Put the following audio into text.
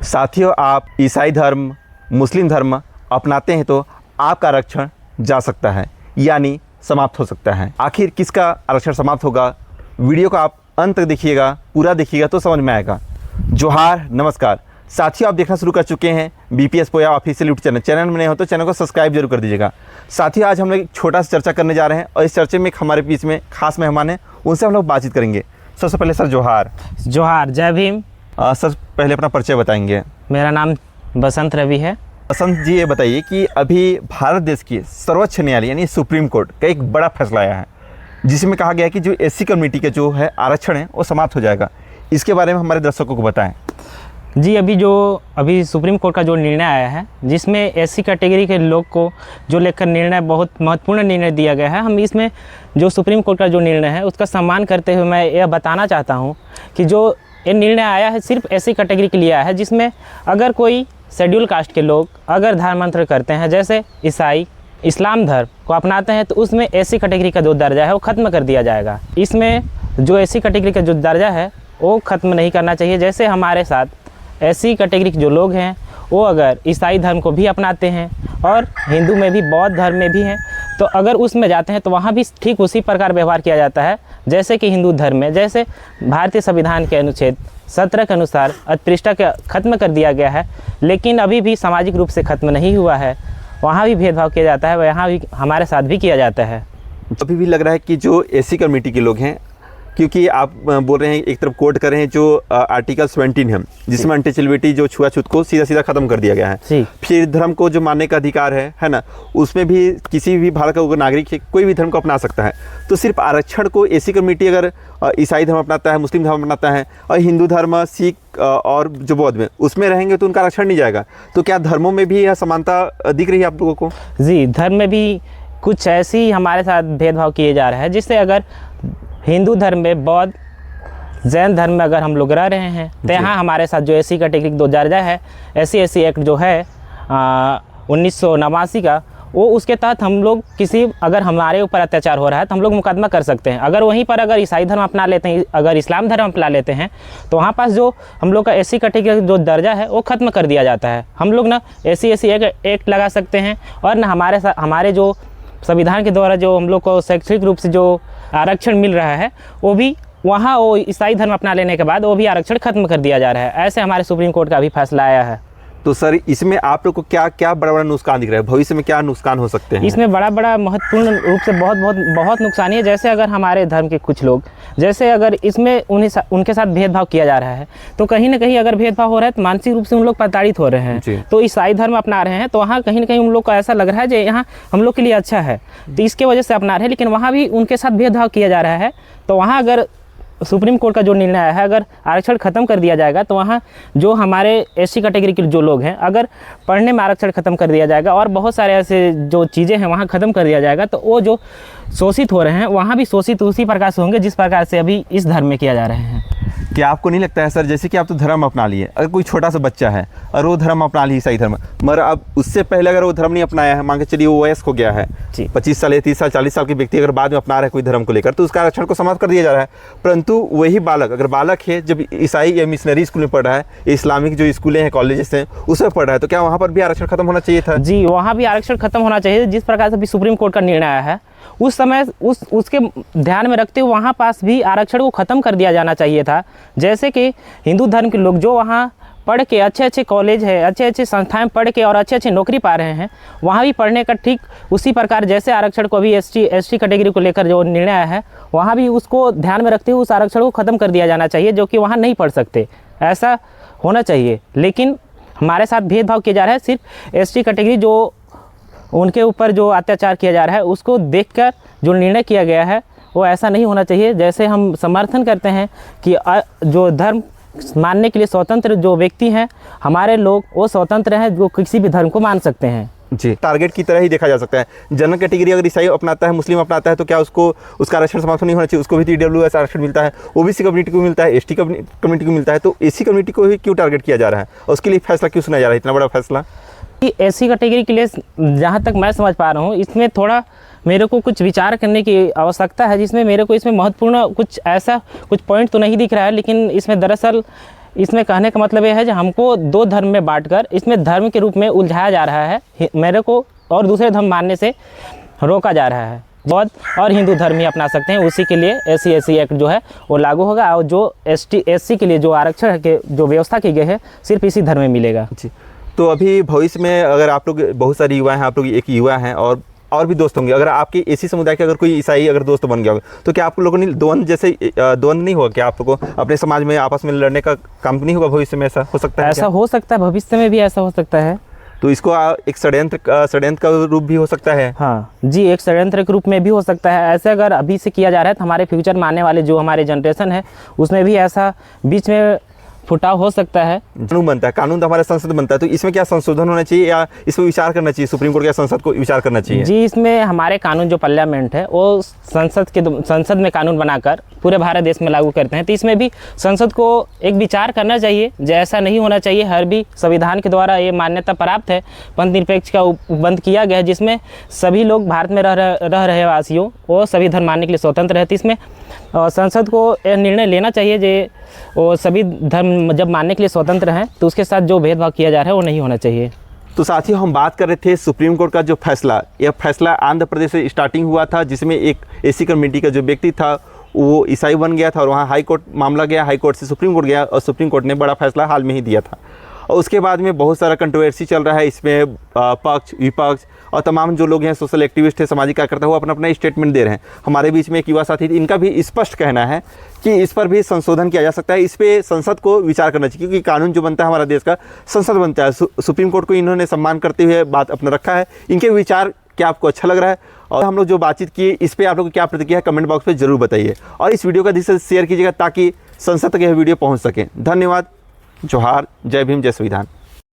साथियों, आप ईसाई धर्म, मुस्लिम धर्म अपनाते हैं तो आपका आरक्षण जा सकता है, यानी समाप्त हो सकता है। आखिर किसका आरक्षण समाप्त होगा, वीडियो को आप अंत तक देखिएगा, पूरा देखिएगा तो समझ में आएगा। जोहार, नमस्कार साथियों, आप देखना शुरू कर चुके हैं बीपीएस पोया ऑफिशियल यूट्यूब चैनल में नए हो तो चैनल को सब्सक्राइब जरूर कर दीजिएगा। साथियों, आज हम लोग एक छोटा सा चर्चा करने जा रहे हैं और इस चर्चे में हमारे बीच में खास मेहमान हैं, उनसे हम लोग बातचीत करेंगे। सबसे पहले सर जोहार। जोहार, जय भीम। सर पहले अपना परिचय बताएंगे। मेरा नाम बसंत रवि है। बसंत जी, ये बताइए कि अभी भारत देश की सर्वोच्च न्यायालय यानी सुप्रीम कोर्ट का एक बड़ा फैसला आया है जिसमें कहा गया है कि जो एससी कम्युनिटी के जो है आरक्षण है वो समाप्त हो जाएगा। इसके बारे में हमारे दर्शकों को बताएं। जी, अभी सुप्रीम कोर्ट का जो निर्णय आया है जिसमें एससी कैटेगरी के लोग को जो लेकर निर्णय, बहुत महत्वपूर्ण निर्णय दिया गया है। हम इसमें जो सुप्रीम कोर्ट का जो निर्णय है उसका सम्मान करते हुए मैं यह बताना चाहता हूँ कि जो ये निर्णय आया है सिर्फ एससी कैटेगरी के लिए आया है, जिसमें अगर कोई शेड्यूल कास्ट के लोग अगर धर्मांतर करते हैं, जैसे ईसाई इस्लाम धर्म को अपनाते हैं, तो उसमें एससी कैटेगरी का जो दर्जा है वो ख़त्म कर दिया जाएगा। इसमें जो एससी कैटेगरी का जो दर्जा है वो ख़त्म नहीं करना चाहिए। जैसे हमारे साथ एससी कैटेगरी के जो लोग हैं वो अगर ईसाई धर्म को भी अपनाते हैं और हिंदू में भी, बौद्ध धर्म में भी हैं, तो अगर उसमें जाते हैं तो वहाँ भी ठीक उसी प्रकार व्यवहार किया जाता है जैसे कि हिंदू धर्म में। जैसे भारतीय संविधान के अनुच्छेद 17 के अनुसार अस्पृश्यता का ख़त्म कर दिया गया है, लेकिन अभी भी सामाजिक रूप से ख़त्म नहीं हुआ है। वहाँ भी भेदभाव किया जाता है, यहाँ भी हमारे साथ भी किया जाता है। अभी भी लग रहा है कि जो एससी कम्युनिटी के लोग हैं, क्योंकि आप बोल रहे हैं, एक तरफ कोट कर रहे हैं जो आर्टिकल 17 है जिसमें अनटचेबिलिटी, जो छुआछूत को सीधा सीधा खत्म कर दिया गया है। फिर धर्म को जो मानने का अधिकार है ना, उसमें भी किसी भी भारत का नागरिक कोई भी धर्म को अपना सकता है। तो सिर्फ आरक्षण को एससी कम्युनिटी अगर ईसाई धर्म अपनाता है, मुस्लिम धर्म अपनाता है और हिंदू धर्म, सिख और जो बौद्ध में उसमें रहेंगे तो उनका आरक्षण नहीं जाएगा। तो क्या धर्मों में भी यह समानता दिख रही है आप लोगों को? जी, धर्म में भी कुछ ऐसी हमारे साथ भेदभाव किए जा रहे हैं, जिससे अगर हिंदू धर्म में, बौद्ध, जैन धर्म में अगर हम लोग रह रहे हैं तो यहाँ हमारे साथ जो एससी कैटेगरी दो दर्जा है, एससी एक्ट जो है 1989 का, वो उसके तहत हम लोग अगर हमारे ऊपर अत्याचार हो रहा है तो हम लोग मुकदमा कर सकते हैं। अगर वहीं पर अगर ईसाई धर्म अपना लेते हैं, अगर इस्लाम धर्म अपना लेते हैं, तो वहाँ पास जो हम लोग का एससी कैटेगरी जो दर्जा है वो ख़त्म कर दिया जाता है। हम लोग ना एससी एक्ट लगा सकते हैं और ना हमारे जो संविधान के द्वारा जो हम लोग को शैक्षणिक रूप से जो आरक्षण मिल रहा है वो भी वहाँ वो ईसाई धर्म अपना लेने के बाद वो भी आरक्षण खत्म कर दिया जा रहा है। ऐसे हमारे सुप्रीम कोर्ट का भी फैसला आया है। तो सर, इसमें आप लोग को क्या क्या बड़ा बड़ा नुकसान दिख रहा है? भविष्य में क्या नुकसान हो सकते हैं? इसमें बड़ा महत्वपूर्ण रूप से बहुत नुकसान है। जैसे अगर हमारे धर्म के कुछ लोग, जैसे अगर इसमें उनके साथ भेदभाव किया जा रहा है, तो कहीं ना कहीं अगर भेदभाव हो रहा है तो मानसिक रूप से उन लोग प्रताड़ित हो रहे हैं। तो ईसाई धर्म अपना रहे हैं तो वहाँ कहीं ना कहीं उन लोग को ऐसा लग रहा है जो यहाँ हम लोग के लिए अच्छा है, तो इसके वजह से अपना रहे हैं, लेकिन वहाँ भी उनके साथ भेदभाव किया जा रहा है। तो वहाँ अगर सुप्रीम कोर्ट का जो निर्णय आया है, अगर आरक्षण ख़त्म कर दिया जाएगा तो वहाँ जो हमारे एससी कैटेगरी के जो लोग हैं, अगर पढ़ने में आरक्षण ख़त्म कर दिया जाएगा और बहुत सारे ऐसे जो चीज़ें हैं वहाँ ख़त्म कर दिया जाएगा, तो वो जो शोषित हो रहे हैं वहाँ भी शोषित उसी प्रकार से होंगे जिस प्रकार से अभी इस धर्म में किया जा रहे हैं। क्या आपको नहीं लगता है सर, जैसे कि आप तो धर्म अपना लिए, अगर कोई छोटा सा बच्चा है और वो धर्म अपना ली ईसाई धर्म, मगर अब उससे पहले अगर वो धर्म नहीं अपनाया है, मान के चलिए वो वयस्क हो गया है, 25 साल या 30 साल 40 साल के व्यक्ति अगर बाद में अपना रहा है कोई धर्म को लेकर, तो उसका आरक्षण को समाप्त कर दिया जा रहा है। परंतु वही बालक, अगर बालक है जब ईसाई या मिशनरी स्कूल में पढ़ रहा है, इस्लामिक जो स्कूलें हैं, कॉलेजेस हैं, उसमें पढ़ रहा है, तो क्या वहाँ पर भी आरक्षण खत्म होना चाहिए था? जी, वहाँ भी आरक्षण खत्म होना चाहिए। जिस प्रकार से अभी सुप्रीम कोर्ट का निर्णय आया है, उस समय उसके ध्यान में रखते हुए वहाँ पास भी आरक्षण को ख़त्म कर दिया जाना चाहिए था। जैसे कि हिंदू धर्म के लोग जो वहाँ पढ़ के अच्छे कॉलेज है, अच्छे संस्थाएं पढ़ के और अच्छे नौकरी पा रहे हैं, वहाँ भी पढ़ने का ठीक उसी प्रकार जैसे आरक्षण को अभी एसटी कैटेगरी को लेकर जो निर्णय आया है, वहाँ भी उसको ध्यान में रखते हुए उस आरक्षण को ख़त्म कर दिया जाना चाहिए जो कि वहाँ नहीं पढ़ सकते। ऐसा होना चाहिए, लेकिन हमारे साथ भेदभाव किया जा रहा है। सिर्फ एसटी कैटेगरी जो उनके ऊपर जो अत्याचार किया जा रहा है उसको देखकर जो निर्णय किया गया है वो ऐसा नहीं होना चाहिए। जैसे हम समर्थन करते हैं कि जो धर्म मानने के लिए स्वतंत्र जो व्यक्ति हैं, हमारे लोग वो स्वतंत्र हैं, जो किसी भी धर्म को मान सकते हैं। जी, टारगेट की तरह ही देखा जा सकता है। जनरल कैटेगरी अगर ईसाई अपनाता है, मुस्लिम अपनाता है, तो क्या उसका आरक्षण समाप्त नहीं होना चाहिए? उसको भी ईडब्ल्यूएस आरक्षण मिलता है, ओबीसी कम्युनिटी को मिलता है, एसटी कम्युनिटी को मिलता है, तो एससी कम्युनिटी को ही क्यों टारगेट किया जा रहा है और उसके लिए फैसला क्यों सुना जा रहा है, इतना बड़ा फैसला? एससी कैटेगरी के लिए जहाँ तक मैं समझ पा रहा हूँ, इसमें थोड़ा मेरे को कुछ विचार करने की आवश्यकता है, जिसमें मेरे को इसमें महत्वपूर्ण कुछ ऐसा कुछ पॉइंट तो नहीं दिख रहा है, लेकिन इसमें दरअसल इसमें कहने का मतलब ये है कि हमको दो धर्म में बांटकर इसमें धर्म के रूप में उलझाया जा रहा है, मेरे को और दूसरे धर्म मानने से रोका जा रहा है। बौद्ध और हिंदू धर्म ही अपना सकते हैं, उसी के लिए SC एक्ट जो है वो लागू होगा और जो ST SC के लिए जो आरक्षण के जो व्यवस्था की गई है सिर्फ इसी धर्म में मिलेगा। जी, तो अभी भविष्य में अगर आप लोग बहुत सारे युवा हैं, आप लोग एक युवा हैं और भी दोस्त होंगे, अगर आपके इसी समुदाय के अगर कोई ईसाई अगर दोस्त बन गया होगा तो क्या आप लोगों ने द्वंद्व नहीं होगा? क्या आप लोगों को अपने समाज में आपस में लड़ने का काम नहीं होगा भविष्य में? ऐसा हो सकता है? ऐसा हो सकता है, भविष्य में भी ऐसा हो सकता है। तो इसको एक षड्यंत्र का रूप भी हो सकता है। हाँ जी, एक षड्यंत्र के रूप में भी हो सकता है। ऐसे अगर अभी से किया जा रहा है तो हमारे फ्यूचर में आने वाले जो हमारे जनरेशन है उसमें भी ऐसा बीच में फुटाव हो सकता है। कानून बनता है, कानून तो हमारा संसद बनता है, तो इसमें क्या संशोधन होना चाहिए या इसमें विचार करना चाहिए? सुप्रीम कोर्ट या संसद को विचार करना चाहिए? जी, इसमें हमारे कानून जो पार्लियामेंट है वो संसद में कानून बनाकर पूरे भारत देश में लागू करते हैं, तो इसमें भी संसद को एक विचार करना चाहिए। जैसा नहीं होना चाहिए, हर भी संविधान के द्वारा ये मान्यता प्राप्त है, पंथ निरपेक्ष का उपबंध किया गया है, जिसमें सभी लोग भारत में रह रहे वासियों वो सभी धर्म मानने के लिए स्वतंत्र है। तो इसमें संसद को यह निर्णय लेना चाहिए जो वो सभी धर्म जब मानने के लिए स्वतंत्र हैं तो उसके साथ जो भेदभाव किया जा रहा है वो नहीं होना चाहिए। तो साथियों, हम बात कर रहे थे सुप्रीम कोर्ट का जो फैसला, यह फैसला आंध्र प्रदेश से स्टार्टिंग हुआ था, जिसमें एक SC कमेटी का जो व्यक्ति था वो ईसाई बन गया था और वहाँ हाई कोर्ट मामला गया, हाई कोर्ट से सुप्रीम कोर्ट गया और सुप्रीम कोर्ट ने बड़ा फैसला हाल में ही दिया था। और उसके बाद में बहुत सारा कंट्रोवर्सी चल रहा है इसमें, पक्ष विपक्ष और तमाम जो लोग हैं, सोशल एक्टिविस्ट है, सामाजिक कार्यकर्ता, वो अपना अपना स्टेटमेंट दे रहे हैं। हमारे बीच में एक युवा साथी, इनका भी स्पष्ट कहना है कि इस पर भी संशोधन किया जा सकता है, इस पर संसद को विचार करना चाहिए, क्योंकि कानून जो बनता है हमारा देश का संसद बनता है। सुप्रीम कोर्ट को इन्होंने सम्मान करते हुए बात अपना रखा है। इनके विचार क्या आपको अच्छा लग रहा है और हम लोग जो बातचीत किए इस पर आप लोग को क्या प्रतिक्रिया है कमेंट बॉक्स में ज़रूर बताइए और इस वीडियो का अधिक से शेयर कीजिएगा ताकि संसद तक यह वीडियो पहुँच सके। धन्यवाद, जोहार, जय भीम, जय संविधान।